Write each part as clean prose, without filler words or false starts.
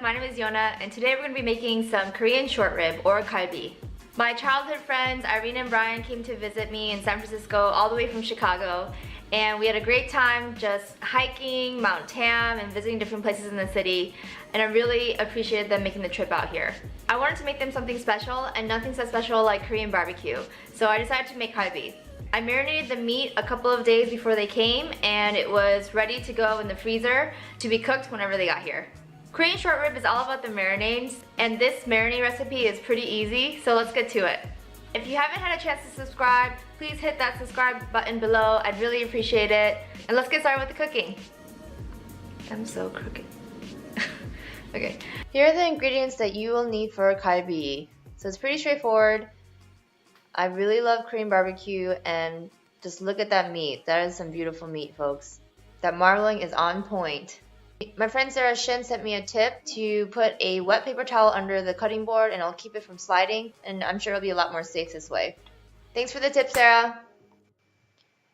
my name is Yona and today we're going to be making some Korean short rib or kalbi. My childhood friends Irene and Brian came to visit me in San Francisco all the way from Chicago, and we had a great time just hiking Mount Tam and visiting different places in the city, and I really appreciated them making the trip out here. I wanted to make them something special, and nothing so special like Korean barbecue, so I decided to make kalbi. I marinated the meat a couple of days before they came, and it was ready to go in the freezer to be cooked whenever they got here. Korean short rib is all about the marinades, and this marinade recipe is pretty easy, so let's get to it. If you haven't had a chance to subscribe, please hit that subscribe button below. I'd really appreciate it. And let's get started with the cooking. I'm so crooked. Okay. Here are the ingredients that you will need for kalbi. So it's pretty straightforward. I really love Korean barbecue, and just look at that meat. That is some beautiful meat, folks. That marbling is on point. My friend Sarah Shin sent me a tip to put a wet paper towel under the cutting board and it'll keep it from sliding, and I'm sure it'll be a lot more safe this way. Thanks for the tip, Sarah.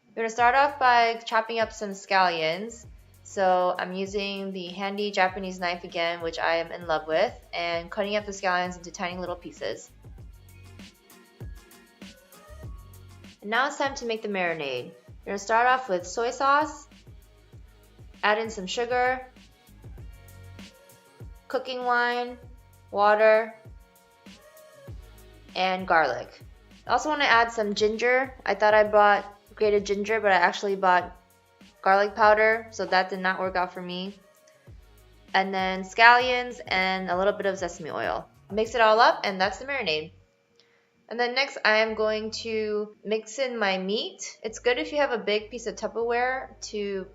We're going to start off by chopping up some scallions. So I'm using the handy Japanese knife again, which I am in love with, and cutting up the scallions into tiny little pieces. And now it's time to make the marinade. We're going to start off with soy sauce, add in some sugar, cooking wine, water, and garlic. I also want to add some ginger. I thought I bought grated ginger, but I actually bought garlic powder, so that did not work out for me. And then scallions and a little bit of sesame oil. Mix it all up, and that's the marinade. And then next I am going to mix in my meat. It's good if you have a big piece of Tupperware to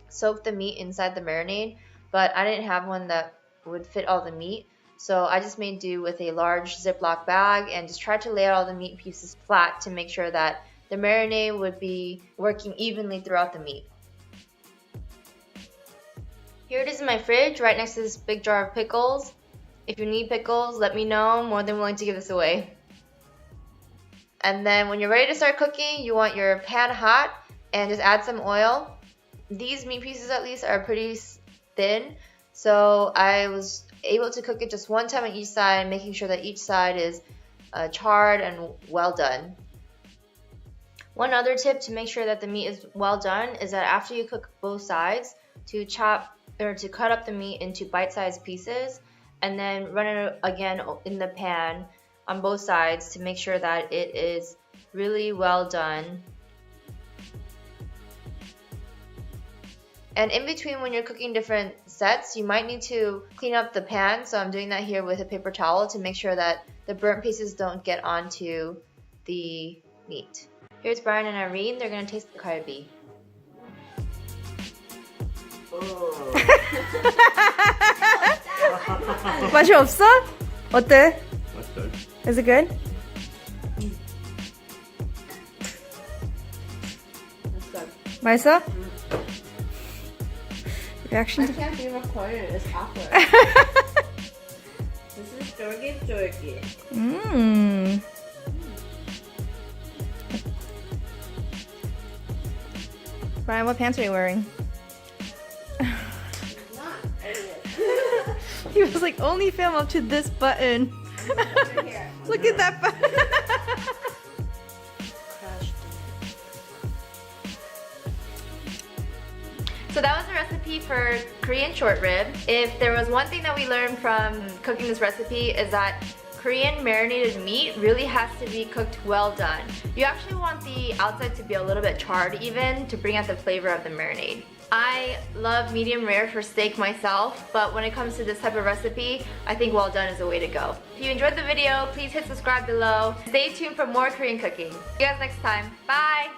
soak the meat inside the marinade, but I didn't have one that would fit all the meat, so I just made do with a large Ziploc bag and just tried to lay out all the meat pieces flat to make sure that the marinade would be working evenly throughout the meat. Here it is in my fridge right next to this big jar of pickles. If you need pickles, let me know. I'm more than willing to give this away. And then when you're ready to start cooking, you want your pan hot and just add some oil. These meat pieces at least are pretty thin, so I was able to cook it just one time on each side, making sure that each side is charred and well done. One other tip to make sure that the meat is well done is that after you cook both sides, to cut up the meat into bite-sized pieces and then run it again in the pan on both sides to make sure that it is really well done. And in between, when you're cooking different sets, you might need to clean up the pan, so I'm doing that here with a paper towel to make sure that the burnt pieces don't get onto the meat. Here's Brian and Irene. They're going to taste the kalbi. 맛이 없어? 어때? 맛있어요. Is it good? That's good. 맛있어? Reaction? I can't be recorded. It's awkward. This is 쫄깃쫄깃. Mmm. Brian, what pants are you wearing? Not idiot. He was like, only film up to this button. Over here. Look at that button. Crushed. So that was the recipe for Korean short rib. If there was one thing that we learned from cooking this recipe is that Korean marinated meat really has to be cooked well done. You actually want the outside to be a little bit charred even to bring out the flavor of the marinade. I love medium rare for steak myself, but when it comes to this type of recipe, I think well done is the way to go. If you enjoyed the video, please hit subscribe below. Stay tuned for more Korean cooking. See you guys next time. Bye!